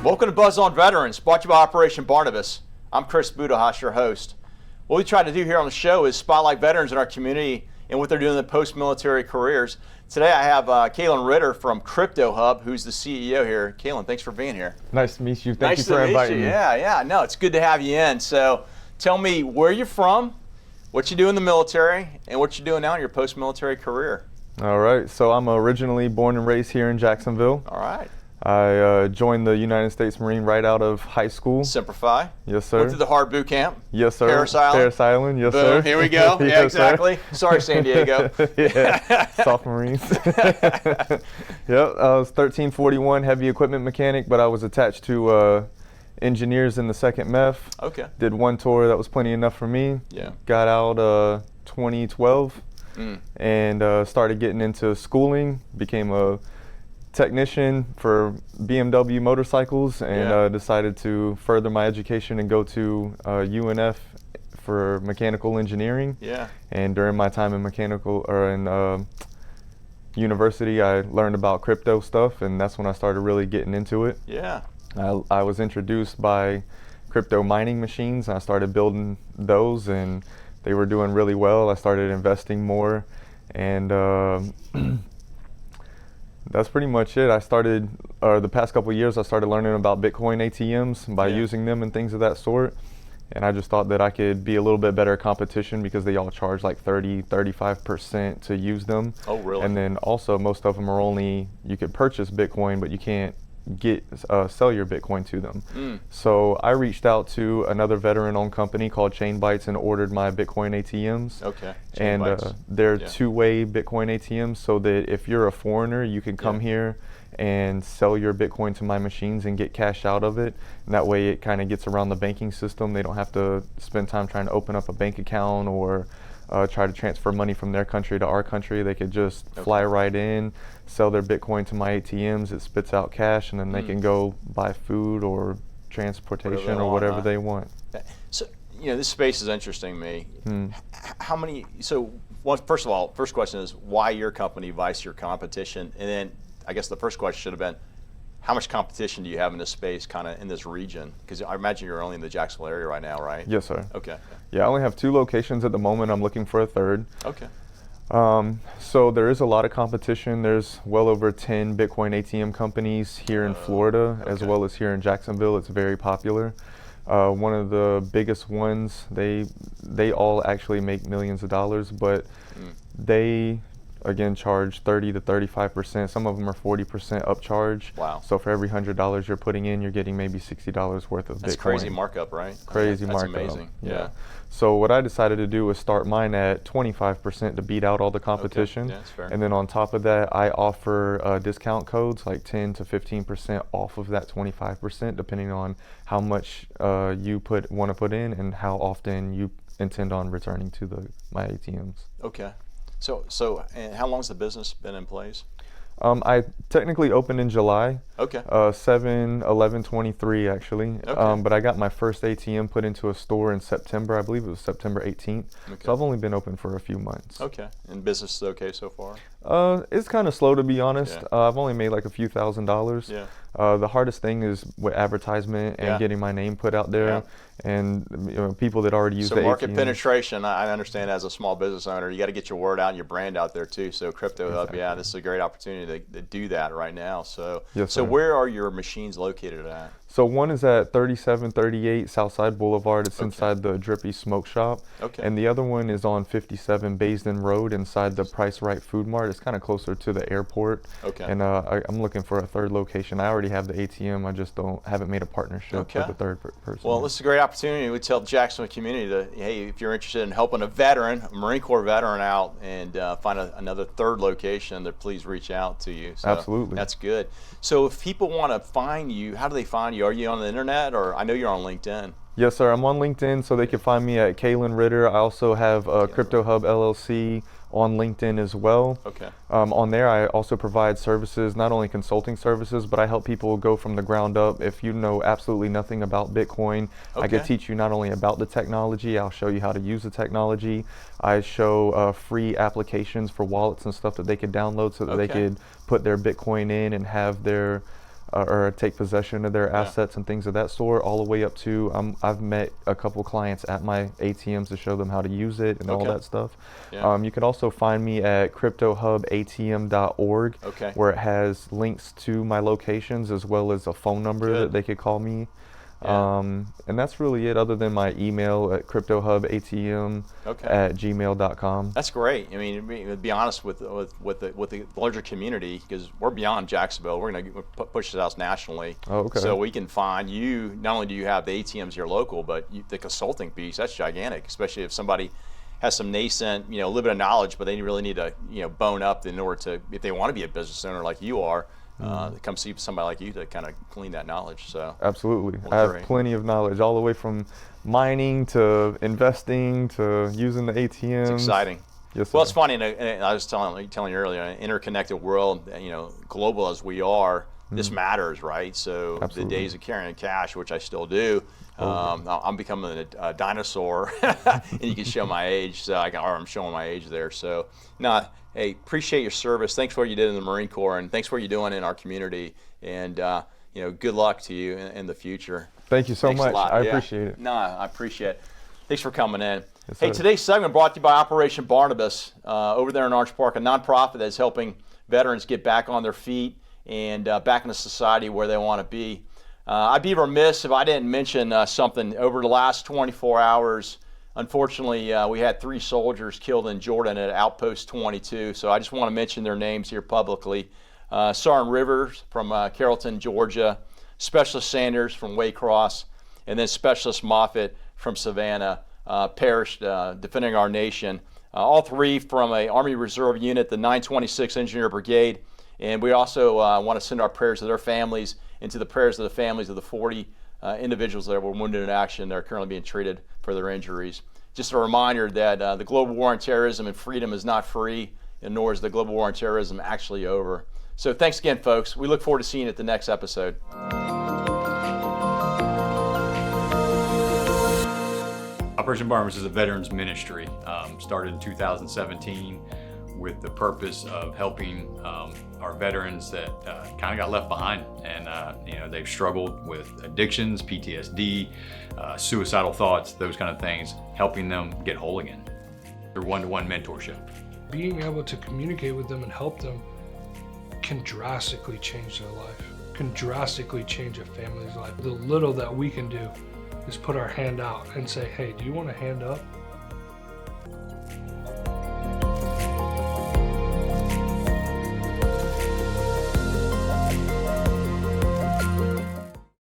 Welcome to Buzz on Veterans, brought to you by Operation Budihas. I'm Chris Budihas, your host. What we try to do here on the show is spotlight veterans in our community and what they're doing in their post-military careers. Today I have Kalen Ritter from Crypto Hub, who's the CEO here. Kalen, thanks for being here. Nice to meet you. Thank you for inviting me. Yeah. No, it's good to have you in. So tell me where you're from, what you do in the military, and what you're doing now in your post-military career. All right. So I'm originally born and raised here in Jacksonville. All right. I joined the United States Marine right out of high school. Simplify. Yes, sir. Went through the hard boot camp. Yes, sir. Paris Island. Paris Island. Yes, Boom. sir. Here we go. Yeah, Yes, exactly. Sorry, San Diego. Yeah. Soft Marines. Yep. I was 1341 heavy equipment mechanic, but I was attached to engineers in the 2nd MEF. Okay. Did one tour. That was plenty enough for me. Yeah. Got out 2012 and started getting into schooling. Became a technician for BMW motorcycles and decided to further my education and go to UNF for mechanical engineering. Yeah. And during my time in university, I learned about crypto stuff, and that's when I started really getting into it. Yeah. I was introduced by crypto mining machines, and I started building those, and they were doing really well. I started investing more, and that's pretty much it. I started, the past couple of years, I started learning about Bitcoin ATMs by using them and things of that sort. And I just thought that I could be a little bit better competition because they all charge like 35% to use them. Oh, really? And then also most of them are only, you could purchase Bitcoin, but you can't sell your Bitcoin to them. So I reached out to another veteran-owned company called Chain Bytes and ordered my Bitcoin ATMs. Okay. And they're two-way Bitcoin ATMs, so that if you're a foreigner, you can come here and sell your Bitcoin to my machines and get cash out of it. And that way it kind of gets around the banking system. They don't have to spend time trying to open up a bank account or try to transfer money from their country to our country. They could just fly right in, sell their Bitcoin to my ATMs, it spits out cash, and then they can go buy food or transportation or whatever they want. So, this space is interesting to me. How many, first of all, first question is why your company vice your competition? And then I guess the first question should have been, how much competition do you have in this space, kind of in this region? Because I imagine you're only in the Jacksonville area right now, right? Yes, sir. Okay. Yeah, I only have 2 locations at the moment. I'm looking for a 3rd. Okay. So there is a lot of competition. There's well over 10 Bitcoin ATM companies here in Florida, as well as here in Jacksonville. It's very popular. One of the biggest ones, they all actually make millions of dollars, but they again charge 30 to 35%. Some of them are 40% upcharge. Wow. So for every $100 you're putting in, you're getting maybe $60 worth of Bitcoin. That's crazy markup, right? Crazy That's markup. Amazing. Yeah. So what I decided to do was start mine at 25% to beat out all the competition. Okay. Yeah, that's fair. And then on top of that, I offer discount codes like 10 to 15% off of that 25%, depending on how much you want to put in and how often you intend on returning to my ATMs. Okay. So, and how long has the business been in place? I technically opened in July. Okay. 7/11/23 actually. Okay. But I got my first ATM put into a store in September. I believe it was September 18th. Okay. So I've only been open for a few months. Okay. And business is okay so far? It's kind of slow, to be honest. Yeah. I've only made like a few $1,000s. Yeah. The hardest thing is with advertisement and getting my name put out there, and people that already use the ATM. So market penetration, I understand as a small business owner, you got to get your word out and your brand out there too. So Crypto Hub, this is a great opportunity to do that right now. So, yes, so sir. Where are your machines located at? So one is at 3738 Southside Boulevard. It's inside the Drippy Smoke Shop. Okay. And the other one is on 57 Baysden Road inside the Price Right Food Mart. It's kind of closer to the airport. Okay. And I'm looking for a 3rd location. I already have the ATM. I just haven't made a partnership with a 3rd person. Well, this is a great opportunity. We tell the Jacksonville community that, hey, if you're interested in helping a veteran, a Marine Corps veteran out and find another 3rd location, that please reach out to you. So absolutely. That's good. So if people want to find you, how do they find you? Are you on the internet, or I know you're on LinkedIn? Yes, sir. I'm on LinkedIn, so they can find me at Kalen Ritter. I also have Crypto Hub LLC on LinkedIn as well. Okay. On there, I also provide services, not only consulting services, but I help people go from the ground up. If you know absolutely nothing about Bitcoin, I can teach you not only about the technology, I'll show you how to use the technology. I show free applications for wallets and stuff that they could download so that they could put their Bitcoin in and have their or take possession of their assets and things of that sort, all the way up to I've met a couple clients at my ATMs to show them how to use it and all that stuff. You can also find me at cryptohubatm.org, where it has links to my locations as well as a phone number that they could call me. And that's really it, other than my email at cryptohubatm@gmail.com. That's great. I mean, to be honest with the larger community, because we're beyond Jacksonville, we're going to push this out nationally. So we can find you. Not only do you have the ATMs here local, but the consulting piece, that's gigantic, especially if somebody has some nascent, a little bit of knowledge, but they really need to, bone up in order to, if they want to be a business owner like you are. Come see somebody like you to kind of glean that knowledge. So absolutely, I have plenty of knowledge, all the way from mining to investing to using the ATMs. It's exciting. Yes, sir. Well, it's funny, and I was telling you earlier, in an interconnected world, global as we are, this matters, right? So the days of carrying cash, which I still do, I'm becoming a dinosaur, and you can show my age. So I'm showing my age there. So hey, appreciate your service. Thanks for what you did in the Marine Corps, and thanks for what you're doing in our community. And good luck to you in the future. Thank you so much. I appreciate it. I appreciate it. Thanks for coming in. Yes, hey, sir. Today's segment brought to you by Operation Barnabas over there in Orange Park, a nonprofit that's helping veterans get back on their feet and back into society where they want to be. I'd be remiss if I didn't mention something. Over the last 24 hours, unfortunately, we had 3 soldiers killed in Jordan at Outpost 22. So I just want to mention their names here publicly. Sergeant Rivers from Carrollton, Georgia, Specialist Sanders from Waycross, and then Specialist Moffitt from Savannah perished defending our nation. All 3 from an Army Reserve unit, the 926 Engineer Brigade. And we also want to send our prayers to their families and to the prayers of the families of the 40 individuals that were wounded in action that are currently being treated for their injuries. Just a reminder that the global war on terrorism and freedom is not free, and nor is the global war on terrorism actually over. So thanks again, folks. We look forward to seeing you at the next episode. Operation Barnabas is a veterans ministry, started in 2017 with the purpose of helping our veterans that kind of got left behind, and they've struggled with addictions, PTSD, suicidal thoughts, those kind of things, helping them get whole again through one-to-one mentorship. Being able to communicate with them and help them can drastically change their life, can drastically change a family's life. The little that we can do is put our hand out and say, hey, do you want a hand up?